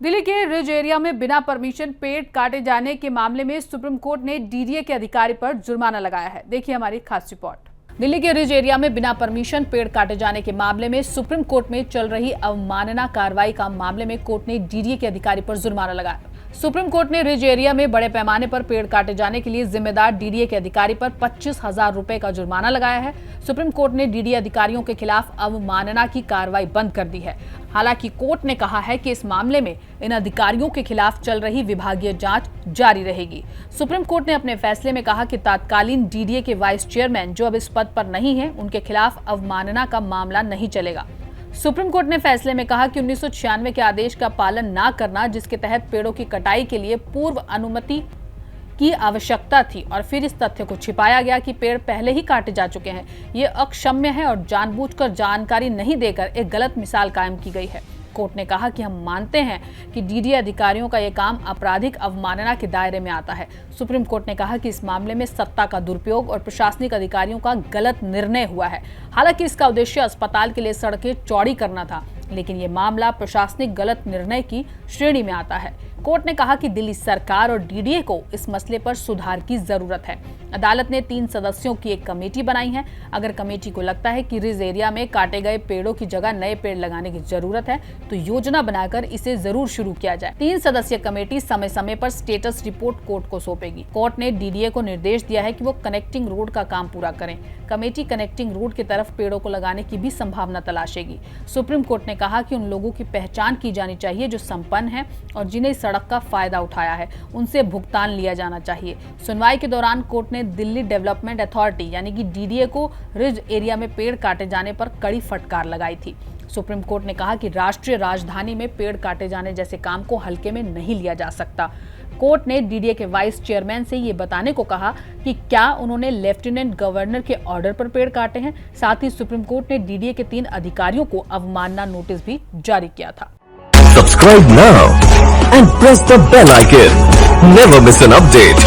दिल्ली के ridge area में बिना परमिशन पेड़ काटे जाने के मामले में सुप्रीम कोर्ट ने डीडीए के अधिकारी पर जुर्माना लगाया है। देखिए हमारी खास रिपोर्ट। दिल्ली के रिज एरिया में बिना परमिशन पेड़ काटे जाने के मामले में सुप्रीम कोर्ट में चल रही अवमानना कार्रवाई का मामले में कोर्ट ने डीडीए के अधिकारी पर जुर्माना लगाया। सुप्रीम कोर्ट ने रिज एरिया में बड़े पैमाने पर पेड़ काटे जाने के लिए जिम्मेदार डीडीए के अधिकारी पर 25,000 रुपए का जुर्माना लगाया है। सुप्रीम कोर्ट ने डीडीए अधिकारियों के खिलाफ अवमानना की कार्रवाई बंद कर दी है। हालांकि कोर्ट ने कहा है कि इस मामले में इन अधिकारियों के खिलाफ चल रही विभागीय जांच जारी रहेगी। सुप्रीम कोर्ट ने अपने फैसले में कहा कि तत्कालीन डीडीए के वाइस चेयरमैन जो अब इस पद पर नहीं है, उनके खिलाफ अवमानना का मामला नहीं चलेगा। सुप्रीम कोर्ट ने फैसले में कहा कि 1996 के आदेश का पालन न करना, जिसके तहत पेड़ों की कटाई के लिए पूर्व अनुमति की आवश्यकता थी और फिर इस तथ्य को छिपाया गया कि पेड़ पहले ही काटे जा चुके हैं, ये अक्षम्य है और जानबूझकर जानकारी नहीं देकर एक गलत मिसाल कायम की गई है। कोर्ट ने कहा कि हम मानते हैं कि डीडीए अधिकारियों का यह काम आपराधिक अवमानना के दायरे में आता है। सुप्रीम कोर्ट ने कहा कि इस मामले में सत्ता का दुरुपयोग और प्रशासनिक अधिकारियों का गलत निर्णय हुआ है। हालांकि इसका उद्देश्य अस्पताल के लिए सड़कें चौड़ी करना था, लेकिन ये मामला प्रशासनिक गलत निर्णय की श्रेणी में आता है। कोर्ट ने कहा कि दिल्ली सरकार और डीडीए को इस मसले पर सुधार की जरूरत है। अदालत ने 3 सदस्यों की एक कमेटी बनाई है। अगर कमेटी को लगता है कि रिज एरिया में काटे गए पेड़ों की जगह नए पेड़ लगाने की जरूरत है, तो योजना बनाकर इसे जरूर शुरू किया जाए। 3 सदस्यीय कमेटी समय समय पर स्टेटस रिपोर्ट कोर्ट को सौंपेगी। कोर्ट ने डीडीए को निर्देश दिया है कि वो कनेक्टिंग रोड का काम पूरा करें। कमेटी कनेक्टिंग रोड की तरफ पेड़ों को लगाने की भी संभावना तलाशेगी। सुप्रीम कोर्ट ने कहा कि उन लोगों की पहचान की जानी चाहिए जो संपन्न हैं और जिन्हें सड़क का फायदा उठाया है, उनसे भुगतान लिया जाना चाहिए। सुनवाई के दौरान कोर्ट ने दिल्ली डेवलपमेंट अथॉरिटी यानी कि डीडीए को रिज एरिया में पेड़ काटे जाने पर कड़ी फटकार लगाई थी। सुप्रीम कोर्ट ने कहा कि राष्ट्रीय राजधानी में पेड़ काटे जाने जैसे काम को हल्के में नहीं लिया जा सकता। कोर्ट ने डीडीए के वाइस चेयरमैन से ये बताने को कहा कि क्या उन्होंने लेफ्टिनेंट गवर्नर के ऑर्डर पर पेड़ काटे हैं। साथ ही सुप्रीम कोर्ट ने डीडीए के 3 अधिकारियों को अवमानना नोटिस भी जारी किया था। Subscribe now and press the bell icon. Never miss an update.